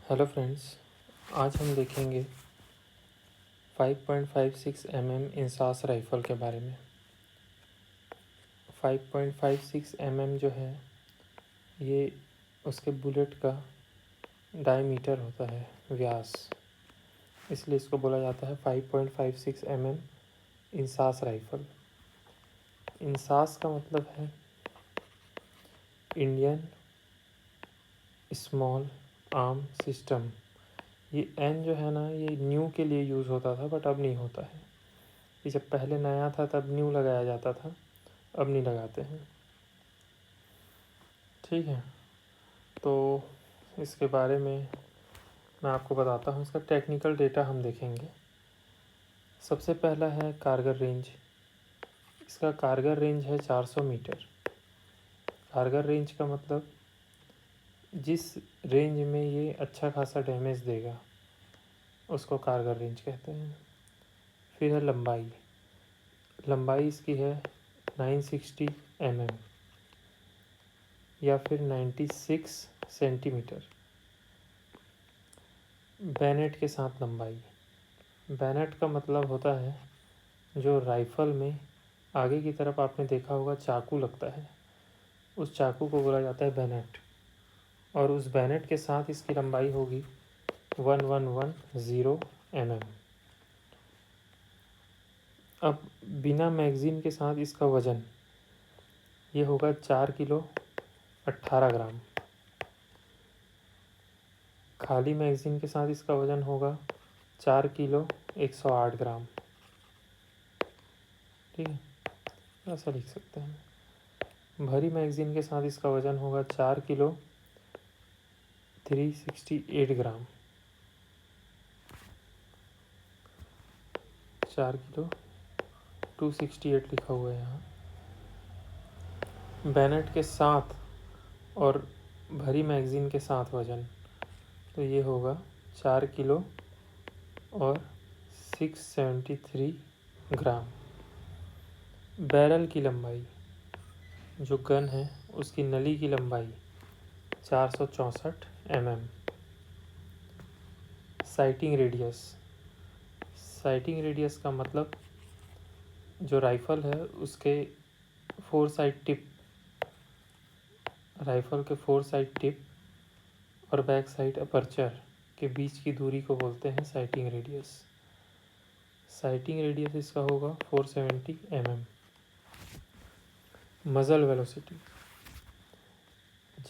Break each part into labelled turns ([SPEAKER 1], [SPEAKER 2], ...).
[SPEAKER 1] Hello friends, आज हम देखेंगे 5.56 इंसास राइफ़ल के बारे में। 5.56 जो है ये उसके बुलेट का डायमीटर होता है, व्यास, इसलिए इसको बोला जाता है 5.56 इंसास राइफ़ल। इंसास का मतलब है इंडियन स्मॉल आर्म सिस्टम। ये एन जो है ना, ये न्यू के लिए यूज़ होता था बट अब नहीं होता है। ये जब पहले नया था तब न्यू लगाया जाता था, अब नहीं लगाते हैं। ठीक है, तो इसके बारे में मैं आपको बताता हूँ। इसका टेक्निकल डेटा हम देखेंगे। सबसे पहला है कारगर रेंज। इसका कारगर रेंज है 400 मीटर। कारगर रेंज का मतलब जिस रेंज में ये अच्छा खासा डैमेज देगा उसको कारगर रेंज कहते हैं। फिर है लंबाई। लंबाई इसकी है 960 या फिर 96 सेंटीमीटर। बैनेट के साथ लंबाई। बैनेट का मतलब होता है जो राइफ़ल में आगे की तरफ आपने देखा होगा चाकू लगता है, उस चाकू को बोला जाता है बैनेट। और उस बैनेट के साथ इसकी लंबाई होगी 1110 अब बिना मैगज़ीन के साथ इसका वज़न ये होगा 4 किलो 18 ग्राम। खाली मैगज़ीन के साथ इसका वज़न होगा 4 किलो 108 ग्राम। ठीक है, ऐसा लिख सकते हैं। भरी मैगज़ीन के साथ इसका वज़न होगा 4 किलो 368 ग्राम। 4 किलो 268 लिखा हुआ है यहाँ। बैनेट के साथ और भरी मैगज़ीन के साथ वज़न तो ये होगा 4 किलो और 673 ग्राम। बैरल की लंबाई, जो गन है उसकी नली की लंबाई 464 साइटिंग रेडियस। साइटिंग रेडियस का मतलब जो राइफ़ल है उसके फोर साइड टिप, राइफ़ल के फोर साइड टिप और बैक साइड अपर्चर के बीच की दूरी को बोलते हैं साइटिंग रेडियस। साइटिंग रेडियस इसका होगा 470 मज़ल वेलोसिटी।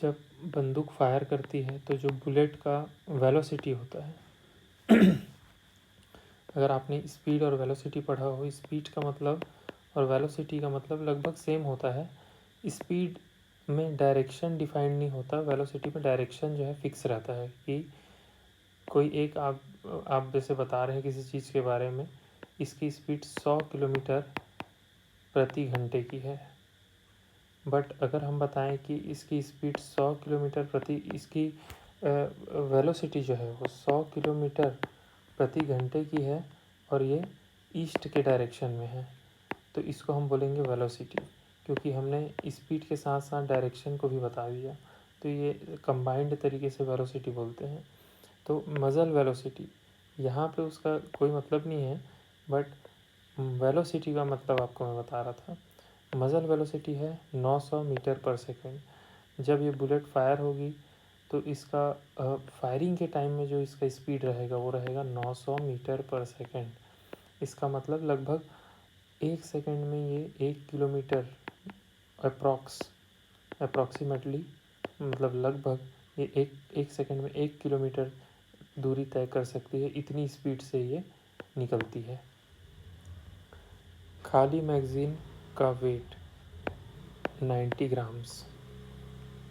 [SPEAKER 1] जब बंदूक फायर करती है तो जो बुलेट का वेलोसिटी होता है अगर आपने स्पीड और वेलोसिटी पढ़ा हो, स्पीड का मतलब और वेलोसिटी का मतलब लगभग सेम होता है। स्पीड में डायरेक्शन डिफाइंड नहीं होता, वेलोसिटी में डायरेक्शन जो है फिक्स रहता है कि कोई एक आप जैसे बता रहे हैं किसी चीज़ के बारे में, इसकी स्पीड 100 किलोमीटर प्रति घंटे की है। बट अगर हम बताएं कि इसकी स्पीड 100 किलोमीटर प्रति, इसकी वेलोसिटी जो है वो 100 किलोमीटर प्रति घंटे की है और ये ईस्ट के डायरेक्शन में है, तो इसको हम बोलेंगे वेलोसिटी, क्योंकि हमने स्पीड के साथ साथ डायरेक्शन को भी बता दिया। तो ये कंबाइंड तरीके से वेलोसिटी बोलते हैं। तो मज़ल वेलोसिटी यहाँ पे उसका कोई मतलब नहीं है, बट वेलोसिटी का मतलब आपको मैं बता रहा था। मज़ल वेलोसिटी है 900 मीटर पर सेकंड। जब ये बुलेट फायर होगी तो इसका फायरिंग के टाइम में जो इसका स्पीड रहेगा वो रहेगा 900 मीटर पर सेकंड। इसका मतलब लगभग 1 सेकंड में ये 1 किलोमीटर अप्रॉक्सीमेटली, मतलब लगभग ये एक सेकंड में 1 किलोमीटर दूरी तय कर सकती है, इतनी स्पीड से ये निकलती है। खाली मैगज़ीन का वेट 90 ग्राम्स।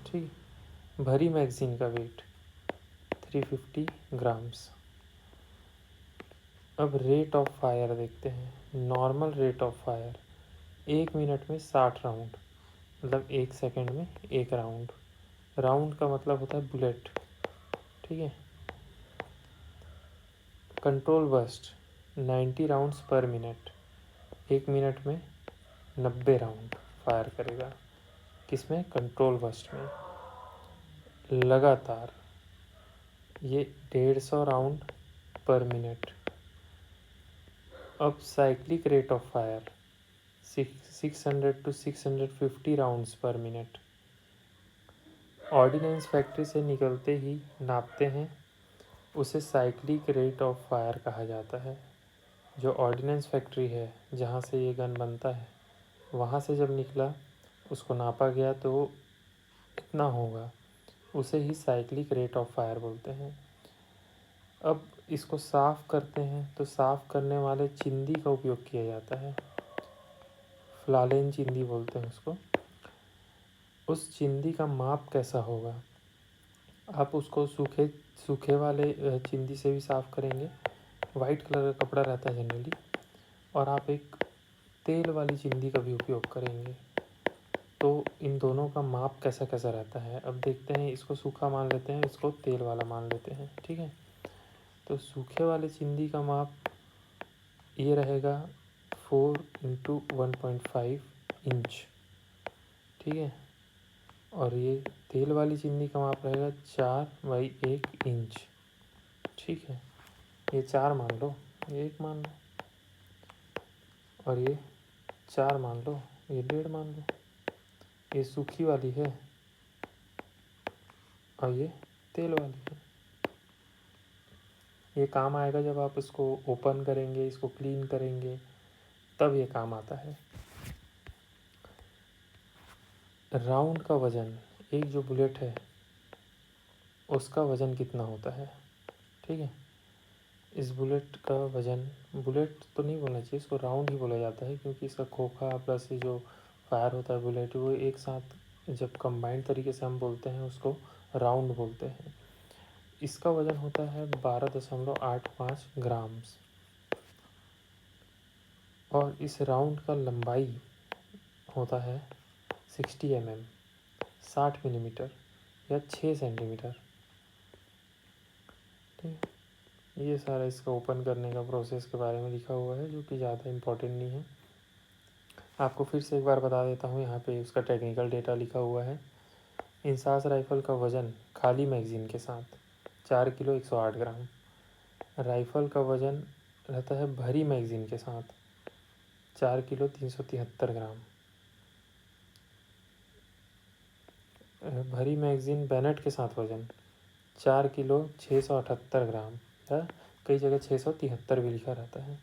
[SPEAKER 1] ठीक, भरी मैगज़ीन का वेट 350 ग्राम्स। अब रेट ऑफ फायर देखते हैं। Normal rate of fire 1 minute में 60 राउंड, मतलब 1 सेकंड में 1 राउंड। राउंड का मतलब होता है बुलेट। ठीक है। कंट्रोल बर्स्ट 90 राउंड्स पर मिनट, 1 मिनट में 90 राउंड फायर करेगा। किसमें? कंट्रोल बर्स्ट में। लगातार ये 150 राउंड पर मिनट। अब cyclic rate of fire 600 to 650 rounds पर मिनट। ऑर्डिनेंस फैक्ट्री से निकलते ही नापते हैं, उसे साइक्लिक रेट ऑफ फायर कहा जाता है। जो ऑर्डिनेंस फैक्ट्री है जहाँ से ये गन बनता है, वहाँ से जब निकला उसको नापा गया तो इतना होगा, उसे ही साइक्लिक रेट ऑफ फायर बोलते हैं। अब इसको साफ़ करते हैं तो साफ़ करने वाले चिंदी का उपयोग किया जाता है, फ्लालेन चिंदी बोलते हैं उसको। उस चिंदी का माप कैसा होगा, आप उसको सूखे वाले चिंदी से भी साफ़ करेंगे, वाइट कलर का कपड़ा रहता है जनरली, और आप एक तेल वाली चिंदी का भी उपयोग करेंगे। तो इन दोनों का माप कैसा कैसा रहता है अब देखते हैं। इसको सूखा मान लेते हैं, इसको तेल वाला मान लेते हैं, ठीक है। तो सूखे वाले चिंदी का माप ये रहेगा 4 × 1.5 इंच, ठीक है। और ये तेल वाली चिंदी का माप रहेगा 4/1 इंच, ठीक है। ये 4 मान लो, ये 1 मान लो, और ये 4 मान लो, ये 1.5 मान लो। ये सूखी वाली है और ये तेल वाली है। ये काम आएगा जब आप इसको ओपन करेंगे, इसको क्लीन करेंगे, तब ये काम आता है। राउंड का वज़न, एक जो बुलेट है उसका वज़न कितना होता है, ठीक है। इस बुलेट का वज़न, बुलेट तो नहीं बोलना चाहिए, इसको राउंड ही बोला जाता है, क्योंकि इसका खोखा प्लस ये जो फायर होता है बुलेट, वो एक साथ जब कंबाइंड तरीके से हम बोलते हैं उसको राउंड बोलते हैं। इसका वज़न होता है 12.85 ग्राम्स, और इस राउंड का लंबाई होता है 60 mm, 60 मिलीमीटर या 6 सेंटीमीटर, ठीक है। ये सारा इसका ओपन करने का प्रोसेस के बारे में लिखा हुआ है, जो कि ज़्यादा इम्पोर्टेंट नहीं है। आपको फिर से एक बार बता देता हूँ, यहाँ पे उसका टेक्निकल डेटा लिखा हुआ है। इंसास राइफ़ल का वज़न खाली मैगज़ीन के साथ 4 किलो 108 ग्राम। राइफ़ल का वज़न रहता है भरी मैगज़ीन के साथ 4 किलो 373 ग्राम। भरी मैगज़ीन बैनट के साथ वज़न 4 किलो 678 ग्राम, या कई जगह 673 भी लिखा रहता है।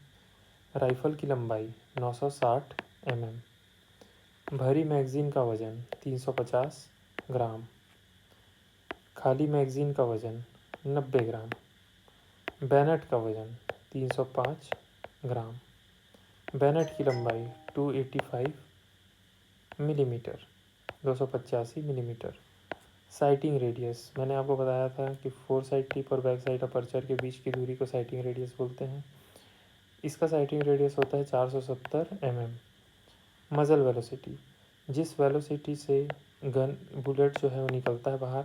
[SPEAKER 1] राइफ़ल की लंबाई 960 mm। भरी मैगज़ीन का वज़न 350 ग्राम। खाली मैगज़ीन का वज़न 90 ग्राम। बैनट का वज़न 305 ग्राम। बैनट की लंबाई 285 मिलीमीटर, 285 मिलीमीटर। साइटिंग रेडियस, मैंने आपको बताया था कि 4 साइड टिप और बैक साइड अपर्चर के बीच की दूरी को साइटिंग रेडियस बोलते हैं। इसका साइटिंग रेडियस होता है 470 mm। मज़ल वेलोसिटी, जिस वेलोसिटी से गन बुलेट जो है वो निकलता है बाहर,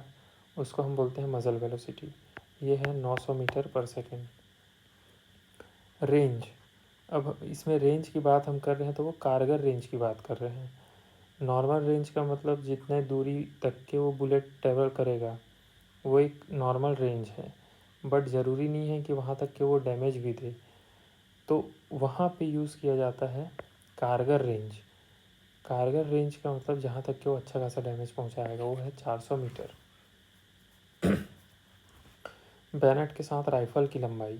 [SPEAKER 1] उसको हम बोलते हैं मज़ल वेलोसिटी। ये है 900 मीटर पर सेकेंड। रेंज, अब इसमें रेंज की बात हम कर रहे हैं तो वो कारगर रेंज की बात कर रहे हैं। नॉर्मल रेंज का मतलब जितने दूरी तक के वो बुलेट ट्रैवल करेगा वो एक नॉर्मल रेंज है, बट ज़रूरी नहीं है कि वहाँ तक के वो डैमेज भी दे, तो वहाँ पे यूज़ किया जाता है कारगर रेंज। कारगर रेंज का मतलब जहाँ तक कि वो अच्छा खासा डैमेज पहुँचाएगा, वो है 400 मीटर। बैनट के साथ राइफ़ल की लंबाई,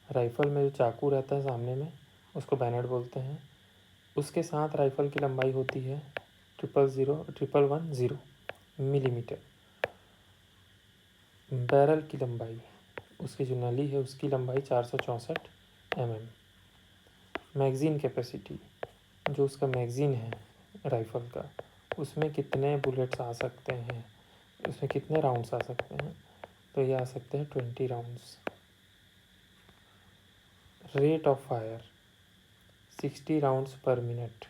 [SPEAKER 1] राइफ़ल में जो चाकू रहता है सामने में उसको बैनट बोलते हैं, उसके साथ राइफ़ल की लंबाई होती है 110 मिलीमीटर। बैरल की लंबाई, उसकी जो नली है उसकी लंबाई 464 mm। मैगज़ीन कैपेसिटी, जो उसका मैगज़ीन है राइफ़ल का, उसमें कितने बुलेट्स आ सकते हैं, उसमें कितने राउंड्स आ सकते हैं, तो ये आ सकते हैं 20 rounds. Rate of fire 60 rounds पर मिनट,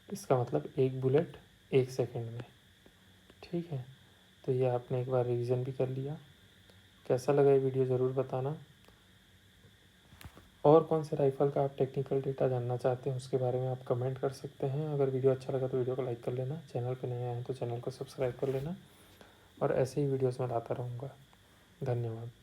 [SPEAKER 1] इसका मतलब एक बुलेट 1 सेकेंड में, ठीक है। तो ये आपने एक बार रिवीजन भी कर लिया। कैसा लगा ये वीडियो ज़रूर बताना। और कौन से राइफ़ल का आप टेक्निकल डेटा जानना चाहते हैं उसके बारे में आप कमेंट कर सकते हैं। अगर वीडियो अच्छा लगा तो वीडियो को लाइक कर लेना, चैनल पे नए आए हैं तो चैनल को सब्सक्राइब कर लेना, और ऐसे ही वीडियोस मैं लाता रहूँगा। धन्यवाद।